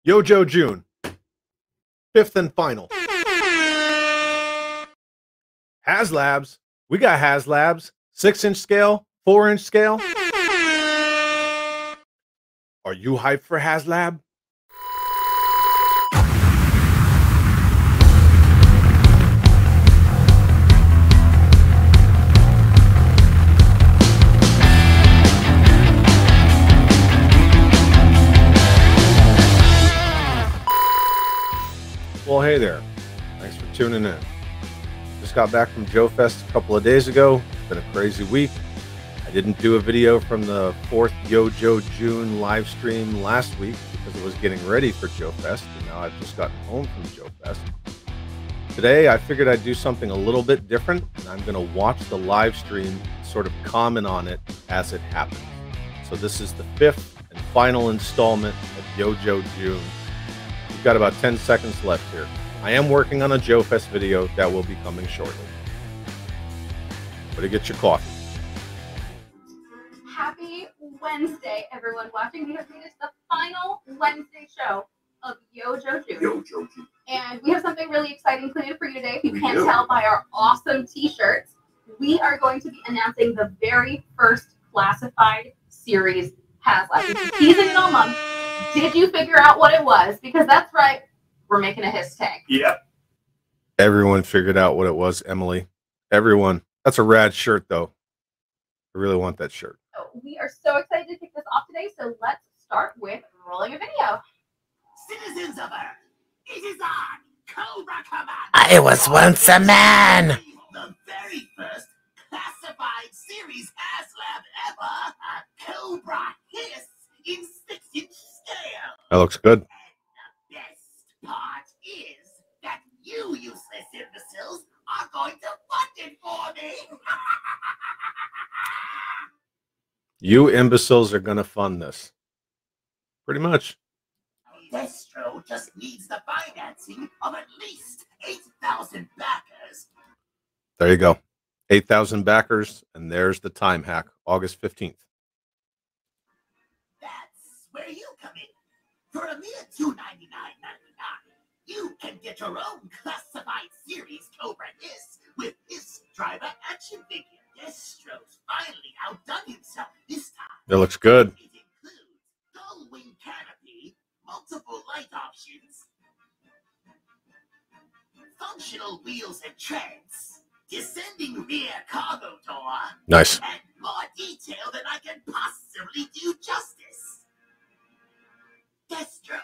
Yo JOE June, 5th and final. HasLabs. We got HasLabs. 6-inch scale, 4-inch scale. Are you hyped for HasLab? Well, hey there. Thanks for tuning in. Just got back from Joe Fest a couple of days ago. It's been a crazy week. I didn't do a video from the 4th Yo JOE June live stream last week because I was getting ready for Joe Fest, and now I've just gotten home from Joe Fest. Today, I figured I'd do something a little bit different, and I'm going to watch the live stream, sort of comment on it as it happens. So this is the 5th and final installment of Yo JOE June. We've got about 10 seconds left here. I am working on a Joe Fest video that will be coming shortly. Better get your coffee. Happy Wednesday, everyone watching. We have finished the final Wednesday show of Yo JOE June. Yo JOE June. And we have something really exciting planned for you today. If you can't tell by our awesome t-shirts, we are going to be announcing the very first classified series HasLabs. We've been teasing it all month. Did you figure out what it was? Because that's right, we're making a his tag. Yep. Everyone figured out what it was, Emily. Everyone. That's a rad shirt, though. I really want that shirt. So we are so excited to kick this off today. So let's start with rolling a video. Citizens of Earth, it is I, Cobra Command. I was once a man. The very first classified series HasLab ever, a Cobra Hiss in 6-inch scale. That looks good. And the best part is that you useless imbeciles are going to fund it for me. You imbeciles are going to fund this. Pretty much. Destro just needs the financing of at least 8,000 backers. There you go. 8,000 backers, and there's the time hack, August 15th. That's where you come in. For a mere $299.99, you can get your own classified series Cobra Hiss with Hiss Driver action figure. Destro's finally outdone himself this time. That looks good. It includes gull wing canopy, multiple light options, functional wheels and treads, descending rear cargo door, Nice. and more detail than I can possibly do justice. Destro,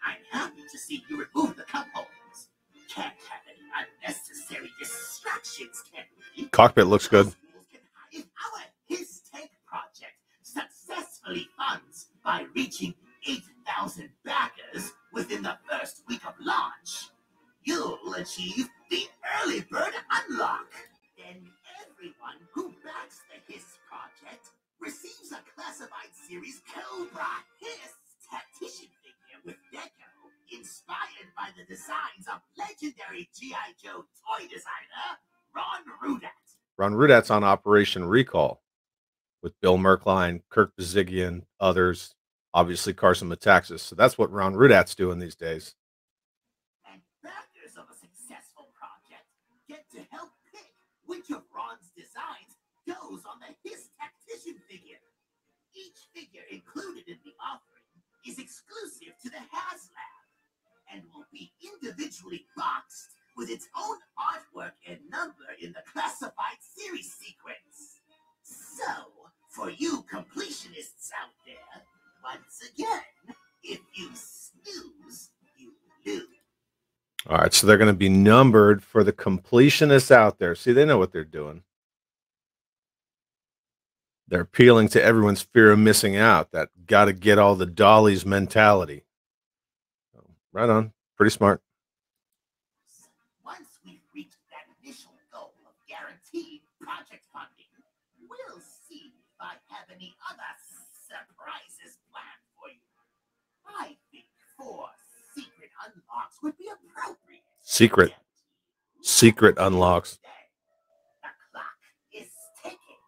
I'm happy to see you remove the cup holders. Can't have any unnecessary distractions, can we? Cockpit looks good. If our His Tank project successfully funds by reaching 8,000 backers within the first week of launch, you'll achieve the early bird unlock. Then everyone who backs the Hiss project receives a classified series Cobra Hiss tactician figure with deco inspired by the designs of legendary G.I. Joe toy designer Ron Rudat. Ron Rudat's on Operation Recall with Bill Merkline, Kirk Bazigian, others, obviously Carson Metaxas. So that's what Ron Rudat's doing these days. And backers of a successful project get to help pick which of Ron's designs goes on the Hiss tactician figure. Each figure included in the offering is exclusive to the HasLab and will be individually boxed with its own artwork and number in the classified series sequence. So, for you completionists out there, once again, if you snooze, you lose. All right, so they're going to be numbered for the completionists out there. See, they know what they're doing. They're appealing to everyone's fear of missing out, that got to get all the dollies mentality. Right on. Pretty smart. Once we've reached that initial goal of guaranteed project funding, we'll see if I have any other surprises planned for you. I think 4 secret unlocks would be appropriate. Secret unlocks. The clock is ticking,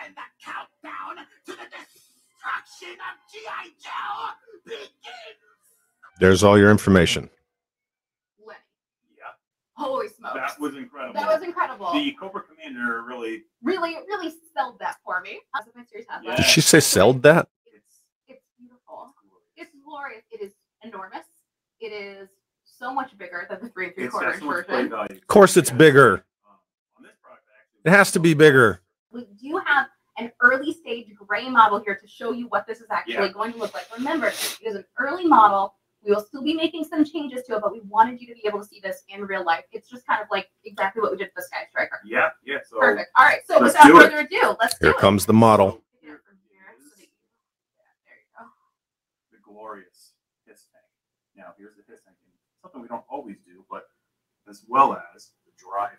and the countdown to the destruction of G.I. Joe begins. There's all your information. Lenny. Yeah. Holy smokes. That was incredible. That was incredible. The Cobra Commander really sold that for me. Yeah. Did she say sold that? It's beautiful. It's glorious. It is enormous. It is so much bigger than the 3 3/4 inch version. Of course it's bigger. On this product, actually, It has to be bigger. We do have an early stage gray model here to show you what this is actually going to look like. Remember, it is an early model. We will still be making some changes to it, but we wanted you to be able to see this in real life. It's just kind of like exactly what we did with the Sky Striker. Yeah. So Perfect. All right. So let's without do it. further ado, let's do Here it. comes the model. Here from here. So that there you go. The glorious HISS tank. Now, here's the HISS tank. Something we don't always do, but as well as the driver.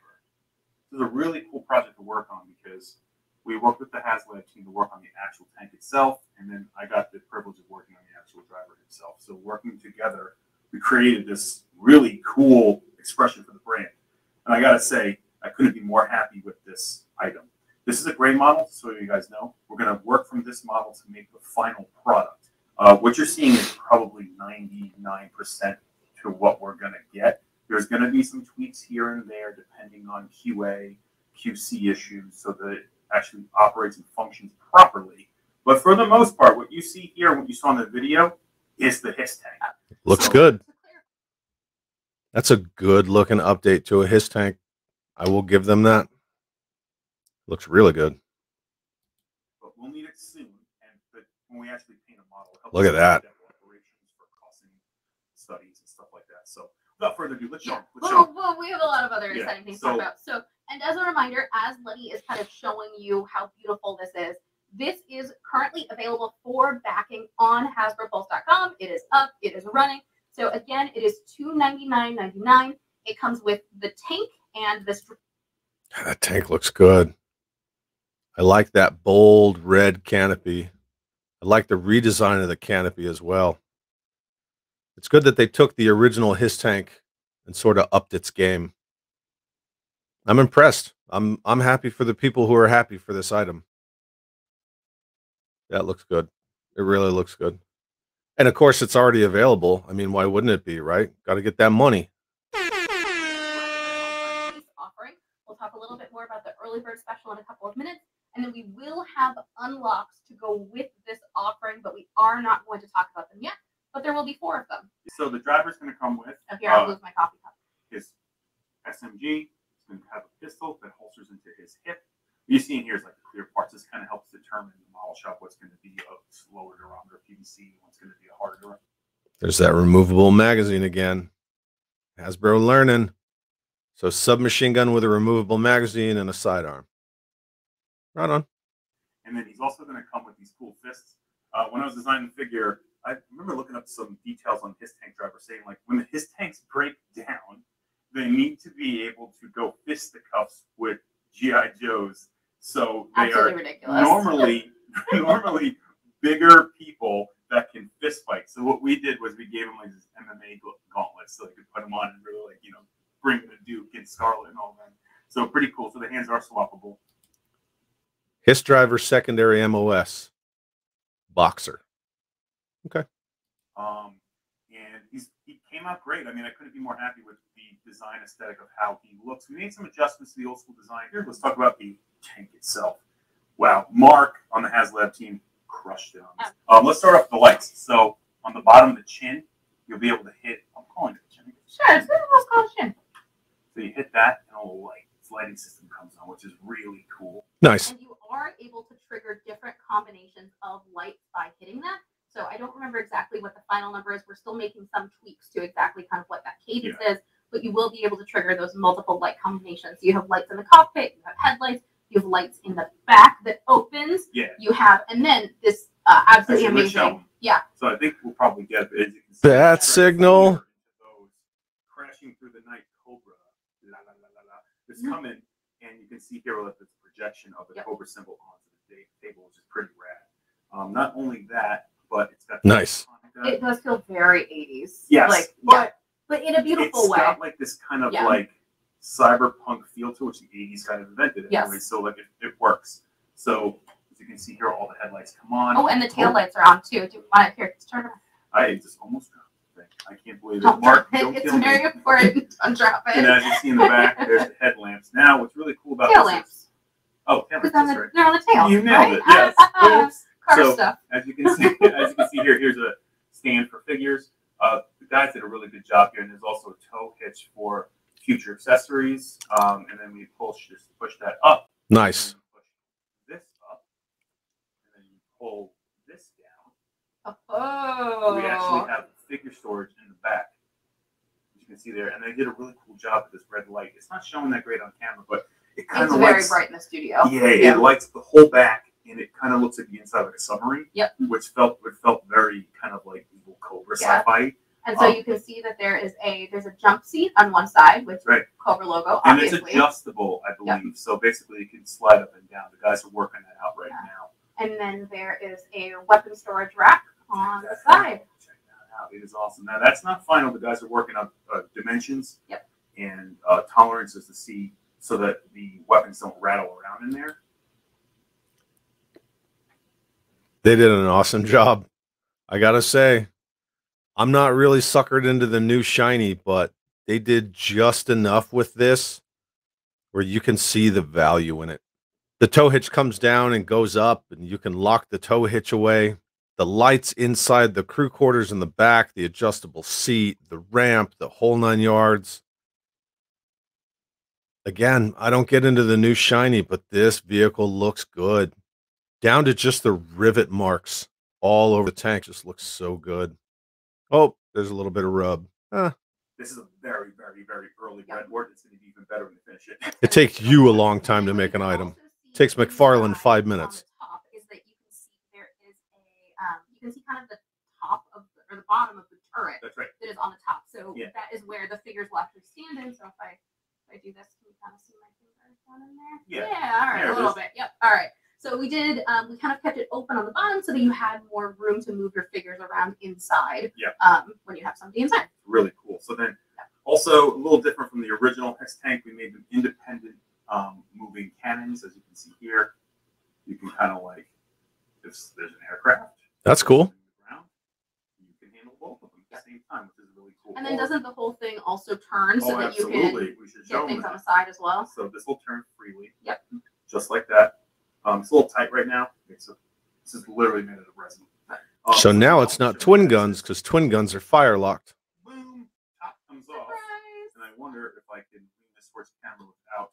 This is a really cool project to work on because we worked with the HasLab team to work on the actual tank itself, and then I got the privilege of working on the actual driver himself. So working together, we created this really cool expression for the brand. And I gotta say, I couldn't be more happy with this item. This is a gray model, so you guys know. We're gonna work from this model to make the final product. What you're seeing is probably 99% to what we're gonna get. There's gonna be some tweaks here and there depending on QA, QC issues, so that it actually operates and functions properly. But for the most part, what you see here, what you saw in the video, is the HISS tank. Looks good. That's a good looking update to a HISS tank. I will give them that. Looks really good. But we'll need it soon. But when we actually paint a model, Look at that. Operations for costing studies and stuff like that. So without further ado, let's show them. Well, we have a lot of other exciting things to talk about. So, and as a reminder, as Lenny is kind of showing you how beautiful this is currently available for backing on HasbroPulse.com. It is up. It is running. So again, it is $299.99. It comes with the tank and this. That tank looks good. I like that bold red canopy. I like the redesign of the canopy as well. It's good that they took the original HISS tank and sort of upped its game. I'm impressed. I'm happy for the people who are happy for this item. That looks good. It really looks good. And of course, it's already available. I mean, why wouldn't it be, right? Got to get that money. Offering. We'll talk a little bit more about the early bird special in a couple of minutes. And then we will have unlocks to go with this offering, but we are not going to talk about them yet. But there will be 4 of them. So the driver's going to come with. Oh, here, I'll lose my coffee cup. His SMG. It's going to have a pistol that holsters into his hip. What you see in here is like the clear parts. This kind of helps determine the model shop what's going to be a slower durometer PVC, what's going to be a harder durometer. There's that removable magazine again. Hasbro learning. So submachine gun with a removable magazine and a sidearm. Right on. And then he's also going to come with these cool fists. When I was designing the figure, I remember looking up some details on HISS tank driver saying like when the HISS tanks break down, they need to be able to go fisticuffs with GI Joes. So they Absolutely are ridiculous. normally bigger people that can fist fight. So what we did was we gave them like this MMA gauntlets so they could put them on and really like, bring the Duke and Scarlet and all that. So pretty cool. So the hands are swappable. HISS driver secondary MOS. Boxer. Okay. And he came out great. I mean, I couldn't be more happy with the design aesthetic of how he looks. We made some adjustments to the old school design. Here, let's talk about the tank itself. Wow, Mark on the HasLab team crushed it on this. Let's start off with the lights. So on the bottom of the chin, you'll be able to hit. I'm calling it the chin. Sure, it's let's call it chin. So you hit that, and a little lighting system comes on, which is really cool. Nice. And you are able to trigger different combinations of lights by hitting that. So I don't remember exactly what the final number is. We're still making some tweaks to exactly kind of what that cadence is, but you will be able to trigger those multiple light combinations. You have lights in the cockpit, you have headlights, you have lights in the back that opens. Yeah. You have, and then this absolutely amazing. Yeah. So I think we'll probably get it. Bat signal. Crashing through the night Cobra. La, la, la, la, la. It's coming, and you can see here that the projection of the Cobra symbol onto the table, which is pretty rad. Not only that, but it's got nice. It does feel very 80s. Yes. Like, but in a beautiful way. It's got like this kind of like cyberpunk feel to it, which the 80s kind of invented anyway. So like it works. So as you can see here, all the headlights come on. Oh, and the tail lights are on too. Do you want to turn it on? I just almost dropped the thing. I can't believe it. Don't Mark, drop it. don't It's kill me. very important. Don't drop it. And as you see in the back, there's the headlamps. Now, what's really cool about Tail this lamps. is, oh, tail lamps, They're that's right. on the tail. You nailed right? it. Yes. Oops. Car So, stuff. as you can see here, here's a stand for figures. The guys did a really good job here, and there's also a tow hitch for future accessories. And then we just push that up. Nice. Push this up, and then you pull this down. Oh. We actually have figure storage in the back, as you can see there, and they did a really cool job with this red light. It's not showing that great on camera, but it kind It's of very lights. bright in the studio. Yeah, it lights the whole back, and it kind of looks like the inside of a submarine. Yep. Which felt very kind of like evil Cobra Yeah. sci-fi. And so you can see that there's a jump seat on one side with Right. Cobra logo, And obviously. it's adjustable, I believe. So basically, you can slide up and down. The guys are working that out right now. And then there is a weapon storage rack on the Check side. that out. It is awesome. Now that's not final. The guys are working on dimensions. Yep. And tolerances to see so that the weapons don't rattle around in there. They did an awesome job. I gotta say, I'm not really suckered into the new shiny, but they did just enough with this where you can see the value in it. The tow hitch comes down and goes up, and you can lock the tow hitch away. The lights inside the crew quarters in the back, the adjustable seat, the ramp, the whole 9 yards. Again, I don't get into the new shiny, but this vehicle looks good. Down to just the rivet marks all over the tank. Just looks so good. Oh, there's a little bit of rub. This is a very, very, very early red word. It's going to be even better when you finish it. It takes you a long time to make an item. Takes McFarlane 5 minutes. On the top is that you can see there is you can see kind of the top of or the bottom of the turret. That's right. That is on the top. So Yeah. that is where the figures will actually stand in. So if I do this, can you kind of see my fingers down in there? Yeah. All right. There A it little is. bit. Yep. All right. So we did. We kind of kept it open on the bottom so that you had more room to move your figures around inside. Yeah. When you have somebody inside. Really cool. So then, also a little different from the original Hex tank, we made them independent moving cannons, as you can see here. You can kind of like, if there's an aircraft. That's cool. Ground, you can handle both of them at the same time, which is really cool. And then doesn't the whole thing also turn so that you absolutely. can We should get show them things that. on the side as well? So this will turn freely. Yep. Just like that. It's a little tight right now. This is literally made out of resin. So now it's not twin guns because twin guns are fire locked. Boom. Top comes off. Surprise! And I wonder if I can lean this towards the camera without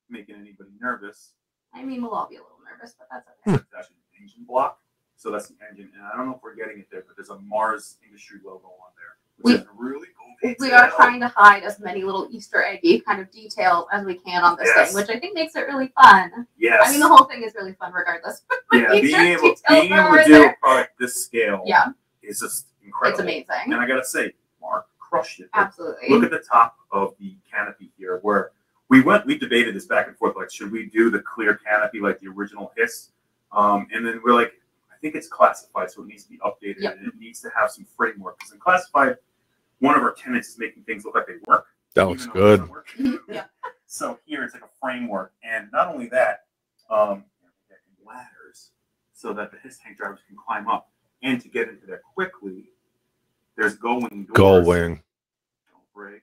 making anybody nervous. I mean, we'll all be a little nervous, but that's okay. It's actually an engine block. So that's the engine. And I don't know if we're getting it there, but there's a Mars Industry logo on there, which is really cool. We are trying to hide as many little Easter eggy kind of details as we can on this thing, which I think makes it really fun. Yes. I mean, the whole thing is really fun regardless. Yeah, being able to do a product this scale is just incredible. It's amazing. And I got to say, Mark crushed it. Absolutely. Look at the top of the canopy here where we debated this back and forth, like, should we do the clear canopy like the original Hiss? And then we're like, I think it's classified, so it needs to be updated and it needs to have some framework. Because in classified, one of our tenants is making things look like they work. That looks good. Yeah. So here it's like a framework. And not only that, ladders so that the Hiss tank drivers can climb up. And to get into there quickly, there's gull-wing doors. Gull wing. Don't break.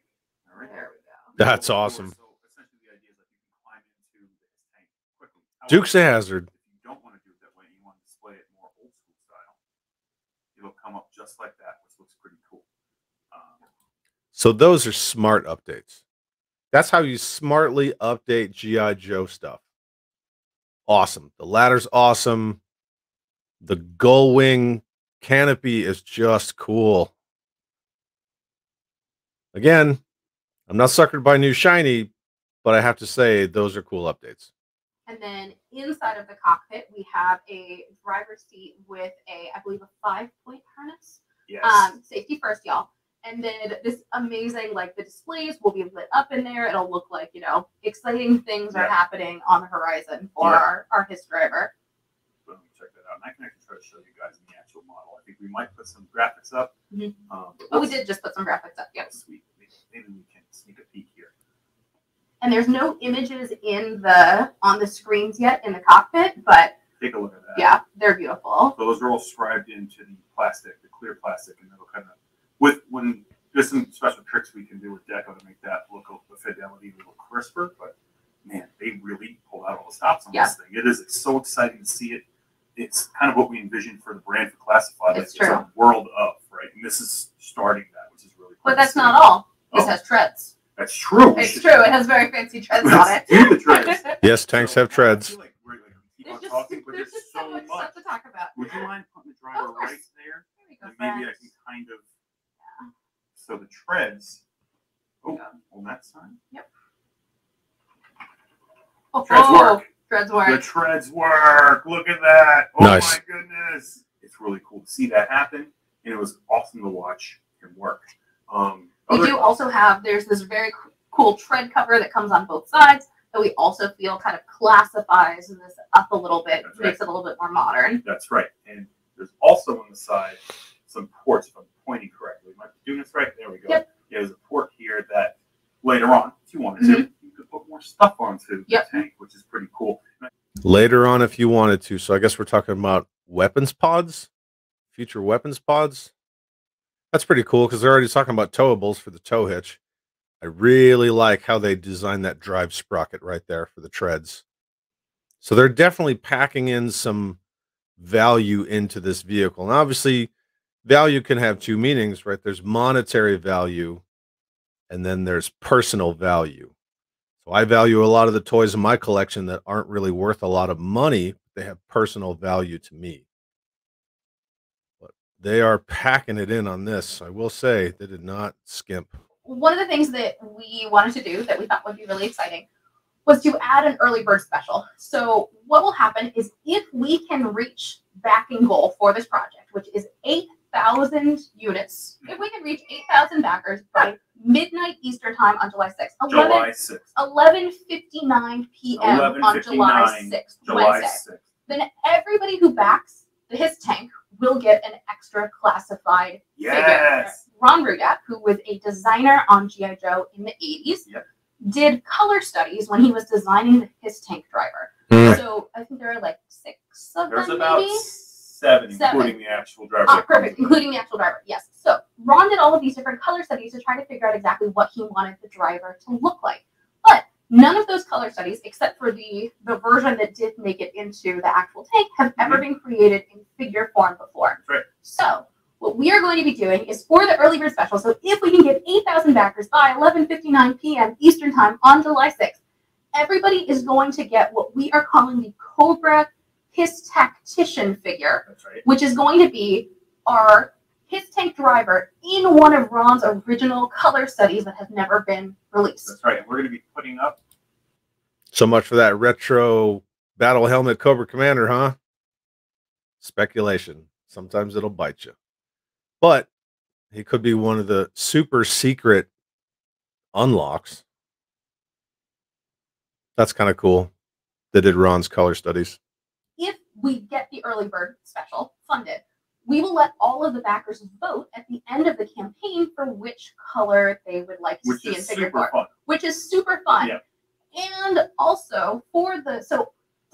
All right. There we go. That's awesome. So essentially the idea is that you can climb into the Hiss tank quickly. Duke's a hazard. If you don't want to do it that way, you want to display it more old school style, it'll come up just like that, which looks pretty cool. So those are smart updates. That's how you smartly update G.I. Joe stuff. Awesome. The ladder's awesome. The gull wing canopy is just cool. Again, I'm not suckered by new shiny, but I have to say those are cool updates. And then inside of the cockpit, we have a driver's seat with I believe, a 5-point harness. Yes. Safety first, y'all. And then this amazing, like the displays will be lit up in there. It'll look like, exciting things are happening on the horizon for our Hiss driver. Let me check that out. And I can actually try to show you guys in the actual model. I think we might put some graphics up. Oh, we did just put some graphics up. Yep. Sweet. Maybe we can sneak a peek here. And there's no images on the screens yet in the cockpit, but Take a look at that. yeah, they're beautiful. So those are all scribed into the plastic, the clear plastic, and that'll kind of with there's some special tricks we can do with Deco to make that look the fidelity a little crisper. But man, they really pulled out all the stops on this thing. It's so exciting to see it. It's kind of what we envisioned for the brand for Classified. It's true. It's a world of, right? And this is starting that, which is really cool. But that's not all. This has treads. That's true. It's true. It has very fancy treads on it. Do the treads. Yes, tanks have treads. I feel like we're keep on There's talking, but there's there's just so much stuff to talk about. Would you mind putting the driver right there? There we go, And maybe I can kind of. So the treads. Oh, on that side. Yep. Treads work. Treads work. The treads work. Look at that. Oh nice. My goodness. It's really cool to see that happen. And it was awesome to watch him work. We do also have, there's this very cool tread cover that comes on both sides that we also feel kind of classifies this up a little bit, makes it a little bit more modern. That's right. And there's also on the side some ports, if I'm pointing correctly. Am I doing this right? There we go. Yep. Yeah, there's a port here that later on, if you wanted to, you could put more stuff onto the tank, which is pretty cool. Later on, if you wanted to. So I guess we're talking about weapons pods, future weapons pods. That's pretty cool because they're already talking about towables for the tow hitch. I really like how they designed that drive sprocket right there for the treads. So they're definitely packing in some value into this vehicle. And obviously, value can have two meanings, right? There's monetary value, and then there's personal value. So I value a lot of the toys in my collection that aren't really worth a lot of money. They have personal value to me. But they are packing it in on this. I will say they did not skimp. One of the things that we wanted to do that we thought would be really exciting was to add an early bird special. So what will happen is if we can reach backing goal for this project, which is 8,000 units, if we can reach 8,000 backers by midnight Eastern time on July 6th, 11:59 p.m. on July 6th, Wednesday, then everybody who backs his tank will get an extra classified figure. Ron Rudat, who was a designer on G.I. Joe in the 80s, did color studies when he was designing his tank driver. So I think there are like 6 of them, There's about maybe? 7, including the actual driver. Perfect, including the actual driver, yes. So Ron did all of these different color studies to try to figure out exactly what he wanted the driver to look like. But none of those color studies, except for the version that did make it into the actual tank, have ever been created in figure form before. That's right. So what we are going to be doing is for the early bird special, so if we can get 8,000 backers by 11:59 p.m. Eastern time on July 6th, everybody is going to get what we are calling the Cobra His Tactician figure, which is going to be our his tank driver in one of Ron's original color studies that has never been released. That's right. And we're going to be putting up. So much for that retro battle helmet Cobra Commander, huh? Speculation. Sometimes it'll bite you. But he could be one of the super secret unlocks. That's kind of cool. They did Ron's color studies. If we get the early bird special funded, we will let all of the backers vote at the end of the campaign for which color they would like to see in figure form, which is super fun. Yeah. And also for the so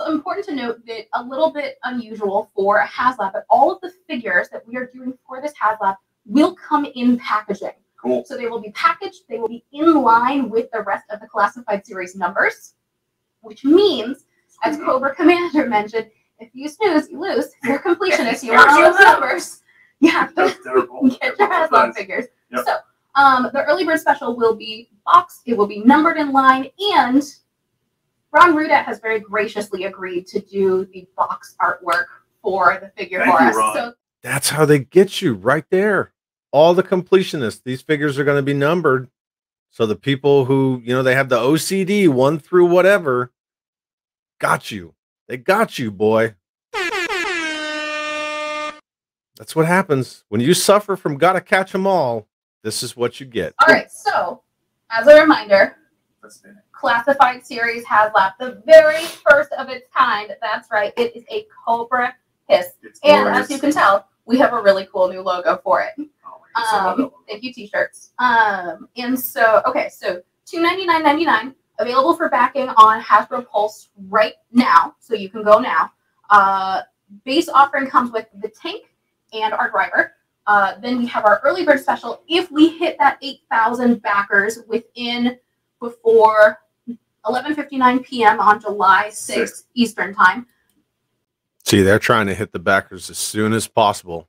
important to note that a little bit unusual for a HasLab, but all of the figures that we are doing for this HasLab will come in packaging. Cool. So they will be packaged, they will be in line with the rest of the classified series numbers, which means, as Cobra Commander mentioned, if you snooze, you lose. You're a completionist. You want all those numbers. Yeah. Get your HasLab figures. Yep. So the early bird special will be boxed. It will be numbered in line, and Ron Rudat has very graciously agreed to do the box artwork for the figure for us. So that's how they get you right there. All the completionists, these figures are going to be numbered. So the people who, they have the OCD 1 through whatever, got you. They got you, boy. That's what happens. When you suffer from gotta catch them all, this is what you get. All right, so as a reminder, classified series HasLab, the very first of its kind. That's right. It is a Cobra Hiss. And as you can tell, we have a really cool new logo for it. Thank you, t-shirts. And so, okay, so $299.99, available for backing on Hasbro Pulse right now. So you can go now. Base offering comes with the tank and our driver. Then we have our early bird special. If we hit that 8,000 backers before 11:59 p.m. on July 6th Eastern time. See, they're trying to hit the backers as soon as possible.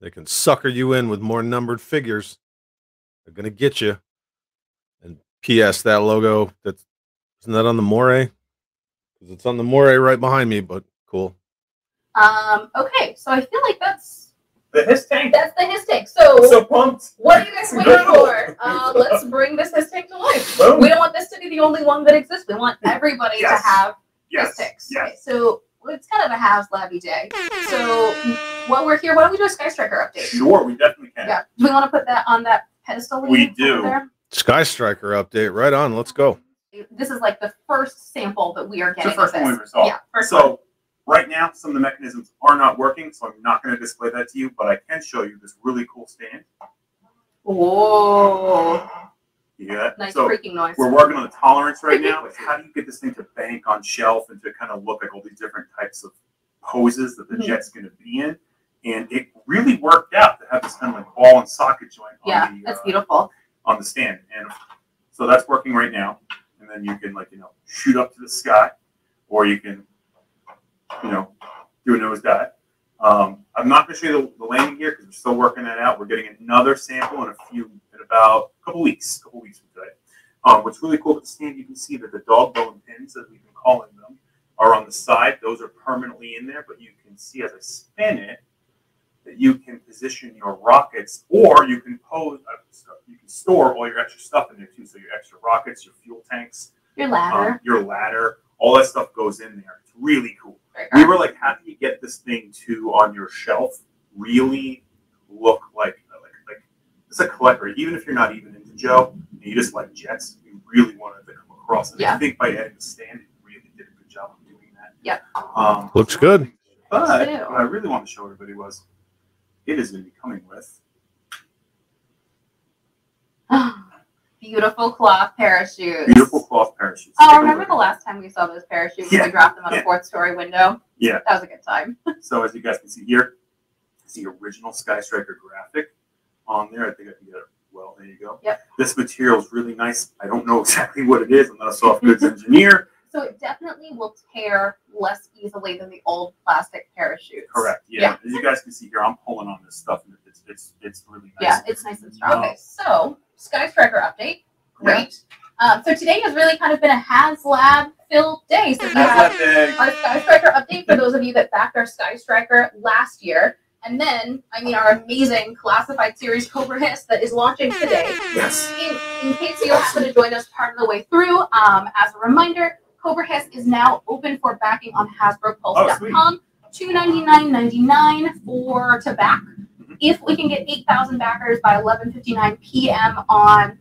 They can sucker you in with more numbered figures. They're going to get you. And P.S. that logo, isn't that on the moray? Because it's on the moray right behind me, but cool. Okay, so I feel like that's The Hiss tank. the Hiss tank. So, So pumped. what are you guys waiting for? Let's bring this Hiss tank to life. Boom. We don't want this to be the only one that exists. We want everybody to have Hiss tanks. Yes. Okay, so it's kind of a HasLab-y day. So while we're here, why don't we do a Sky Striker update? Sure, we definitely can. Yeah. Do we want to put that on that pedestal? We do. There? Sky Striker update. Right on. Let's go. This is like the first sample that we are getting. The first of one this. we ever saw. Yeah, first one. So right now, some of the mechanisms are not working, so I'm not going to display that to you, but I can show you this really cool stand. Whoa. You hear that? Nice So freaking noise. we're working on the tolerance right now. Like, how do you get this thing to bank on shelf and to kind of look like all these different types of poses that the jet's going to be in? And it really worked out to have this kind of like ball and socket joint on the, that's beautiful. on the stand. And so that's working right now. And then you can, like, shoot up to the sky, or you can, do a nosedive. I'm not going to show you the landing gear because we're still working that out. We're getting another sample in about a couple weeks from today. What's really cool with the stand, you can see that the dog bone pins, as we've been calling them, are on the side. Those are permanently in there, but you can see as I spin it that you can position your rockets, or you can store all your extra stuff in there too. So your extra rockets, your fuel tanks, Your ladder. all that stuff goes in there. It's really cool. We were like, how do you get this thing on your shelf really look like it's a collector? Even if you're not even into Joe and you just like jets, you really wanted to come across. And I think by adding the stand, it really did a good job of doing that. Yep. Looks good. But what I really want to show everybody was it is going to be coming with beautiful cloth parachutes. beautiful cloth parachutes. Oh, remember the last time we saw those parachutes? Yeah. We dropped them on a 4th-story window. Yeah. That was a good time. So as you guys can see here, it's the original Sky Striker graphic on there. I think I can get it. Well, there you go. Yep. This material is really nice. I don't know exactly what it is. I'm not a soft goods engineer. So it definitely will tear less easily than the old plastic parachutes. Correct. Yeah. As you guys can see here, I'm pulling on this stuff, and it's really nice. Yeah, it's nice and strong. Okay, so Sky Striker update. Great. So today has really kind of been a HasLab filled day. So we have our Sky Striker update for those of you that backed our Sky Striker last year. And then, our amazing classified series Cobra Hiss that is launching today. Yes. In case you happen to join us part of the way through, as a reminder, Cobra Hiss is now open for backing on HasbroPulse.com. $299.99 to back. If we can get 8,000 backers by 11:59 p.m. on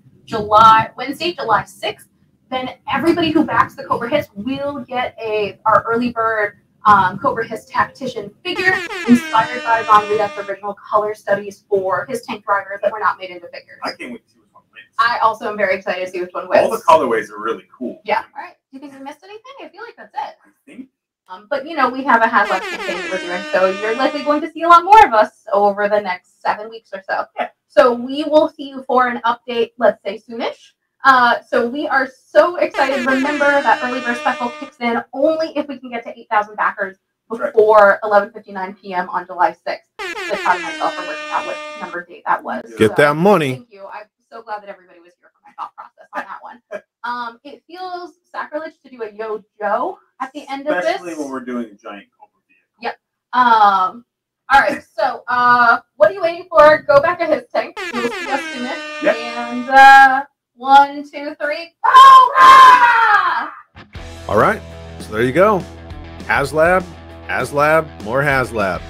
Wednesday, July 6th, then everybody who backs the Cobra Hiss will get our early bird Cobra Hiss tactician figure inspired by Ron Rudeff's original color studies for his tank drivers that were not made into figures. I can't wait to see which one wins. I also am very excited to see which one wins. All the colorways are really cool. Yeah. All right. Do you think we missed anything? I feel like that's it. I think. But we have a HasLabs campaign that we're doing, so you're likely going to see a lot more of us over the next 7 weeks or so. Yeah. So we will see you for an update, let's say soonish. So we are so excited. Remember that early bird special kicks in only if we can get to 8,000 backers before 11:59 p.m. on July 6th. So Todd and myself are working out what number date that was. Get that money. Thank you. I'm so glad that everybody was here for my thought process on that one. It feels sacrilege to do a Yo Joe at the end of this. Especially when we're doing a giant Cobra vehicle. Yep. All right. So, what are you waiting for? Go back to his tank. You will see us soonish. Yep. And 1, 2, 3. Cobra! All right. So there you go. HasLab, more HasLab.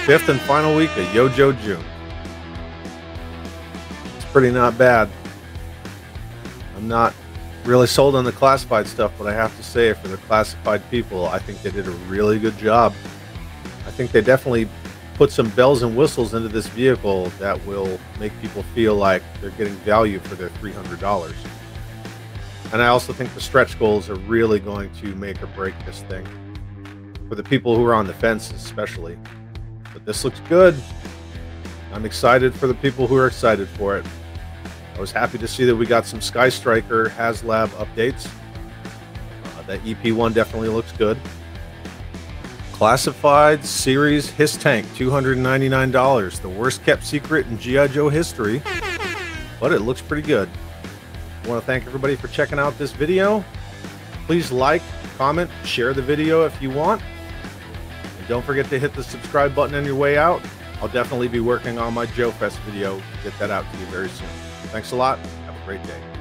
5th and final week of Yo JOE June. It's pretty not bad. I'm not really sold on the classified stuff, but I have to say, for the classified people, I think they did a really good job. I think they definitely put some bells and whistles into this vehicle that will make people feel like they're getting value for their $300. And I also think the stretch goals are really going to make or break this thing, for the people who are on the fence especially. But this looks good. I'm excited for the people who are excited for it. I was happy to see that we got some Sky Striker HasLab updates. That EP1 definitely looks good. Classified Series His Tank, $299. The worst kept secret in G.I. Joe history, but it looks pretty good. I want to thank everybody for checking out this video. Please like, comment, share the video if you want. And don't forget to hit the subscribe button on your way out. I'll definitely be working on my Joe Fest video to get that out to you very soon. Thanks a lot. Have a great day.